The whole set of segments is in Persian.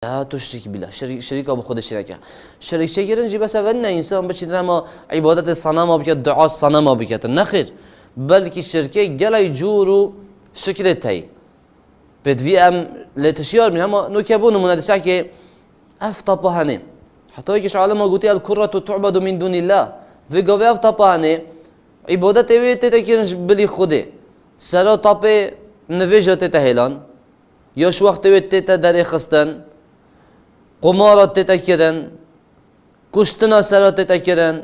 لا تشرك بالله شريك أبو خود شركه شريك شكرن جي بس أن إنسان بشيء ما عبادة الصنم أو بكت دعاء الصنم أو بكت النخر بلكي الشركة جلا يجورو شكلتها بدفي أم لتشيار من هم نكبون من هذا الشيء أفتبهني حتى يكش على ما قلت الكرة تعبد من دون الله في قوي أفتبهني عبادة تبي تتكلم بلي خوده سر طبي نویجه تهلان یا شو وقت تبي تدري خستن قمارات تتكرن كشتنا سرات تتكرن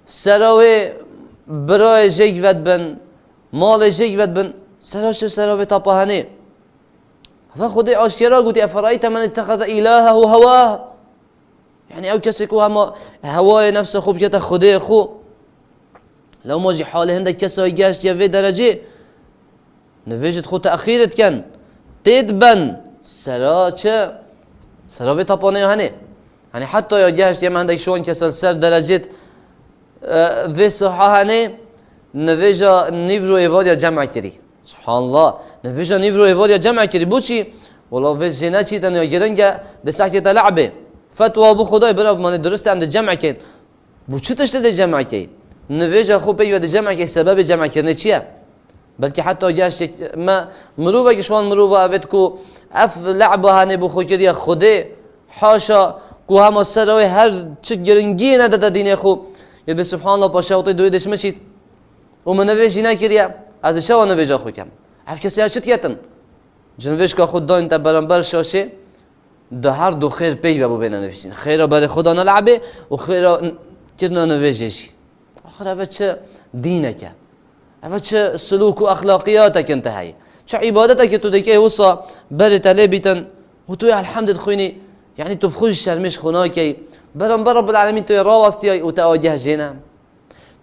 سراوي برای جيك ود بن مال جيك ود بن سراش سراوي طبهني فخذي أشكرا قلت أفرأيت من اتخذ إلهه هواه يعني أو كسكو هما هواي نفسه خوب كتا خذي خو لو ما جي حاله عندك كسا يجاش يا في درجة نفيجت خو تأخيرت كان تدبن سراش سراوي طبانه هني يعني حتى يجاش يا ما عندك شون كسل سر درجة في صحة هني نفيجا نيفرو إيفاديا جمع كري سبحان الله نفيجا نيفرو إيفاديا جمع كري بوشي والله في جنا شيء تاني يجرنجا دساكي تلعبه فتوى أبو خداي برا من درست عند جمع كين بوشي تشتد جمع كين نفيجا خو بيجوا جمع كين سبب جمع كرني شيء بلكي حتى جاش ما مروفة كشوان مروفة أبتكو أف لعبة هني بخو كريا خدي حاشا كو هم السروي هر تشجرنجينا ده دين خو يبي سبحان الله باشاوطي دوي دش مشيت ومن نفيجنا كريا از شو نویجا خو کم اف کسی هشت یتن جنویش که خود داین تبرانبر شاشه ده هر دو خیر پی و بین نفسین خیره برای خدا نلعبه و خیره کرنا نویجش آخر اوه چه دینه که اوه چه سلوک و اخلاقیاته که انتهایی چه عبادته که تو دکه وصا بری تلی بیتن و توی الحمد خوینی یعنی تو بخوش شرمش خوناکی برانبر رب العالمین توی راوستیای و تواجه جنه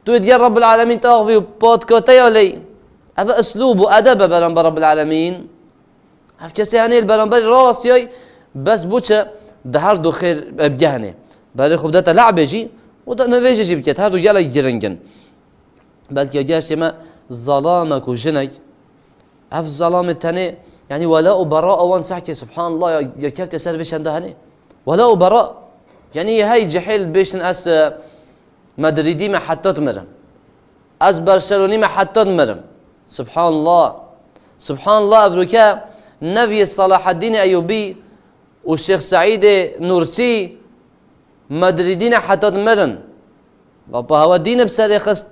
توی دیگر رب العالمین تاغوی و پادکاتی علی هذا أسلوب وأدب برانبر رب العالمين هف كسي هني البرانبر راسياي بس بوشة ده هر دو خير بجهنه برای خوب ده لعبه جي وده نویجه جي بكت هر دو يلا يجرنجن بلکه جاش ما ظلامك وجنك هف ظلام التاني يعني ولاء وبراء وان سحكي سبحان الله يا كيف تسرفش عنده هني ولاء وبراء يعني هاي جحيل بيشن أس مدريدي ما حتى تمرم أس برشلوني ما حتى تمرم سبحان الله أبروكا نبي صلاح الدين أيوبي والشيخ سعيد نورسي مدريدين حتى مرن بابا هوا دين بسر خست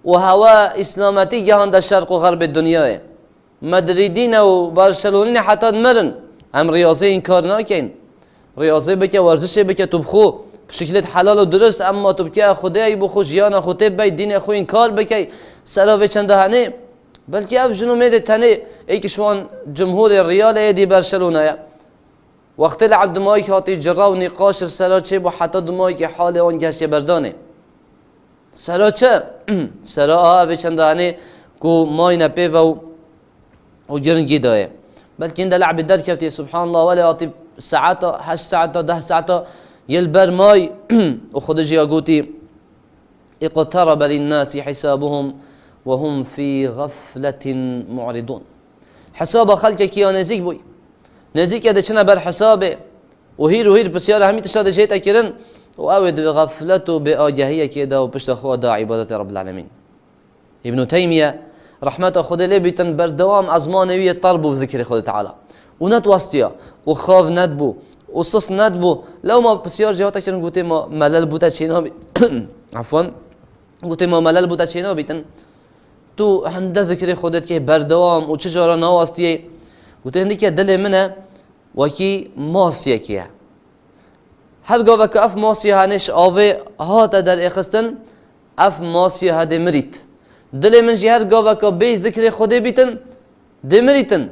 وهوا إسلامتي جهان دا شرق وغرب الدنيا مدريدين وبرشلونين حتى مرن هم رياضي إنكار ناكين رياضي بكا ورزش بكا تبخو بشكل حلال ودرست أما تبكي خدای بخو جيانا خو تبي دين أخو إنكار بكي سلاوي چنده هنه بلکه اف جنو میده تنه ای که شوان جمهور ریال ایدی برشلونه وقتی لعب دمایی که هاتی جرا و نقاش سرا چه با حتی دمایی که حال آن گشت بردانه سرا چه؟ سرا آه چنده هنه کو مای نپی و گرنگی دایه بلکه این ده لعب در کفتی سبحان الله ولی هاتی ساعتا 8 ساعتا 10 ساعتا یلبر مای و خود جیا گوتی اقترب للناس حسابهم وهم في غفلة معرضون حساب خلق كيا نزيك بوي نزيك هذا شنا بر حسابه وهير بسيارة همي تشاد شيء تكرن وأود بغفلته بآجهية كده وبشت أخوة دا عبادة رب العالمين ابن تيمية رحمة خدا لي بيتن بردوام أزمانوية طرب وذكر خدا تعالى ونت واسطيا وخاف ندبو وصص ندبو لو ما بسيار جهات تكرن قلت ما ملل بوتا شينا عفوا قلت ما ملل بوتا شينا بيتن تو هنده ذکر خودت که بردوام و چجورا نواسطیه و تو هندی که دل منه وکی ماسیه کیه هر گاوه که اف ماسیه هنش آوه هات در اخستن اف ماسیه هده مرید دل من جی هر گاوه که بی ذکر خوده بیتن ده مریتن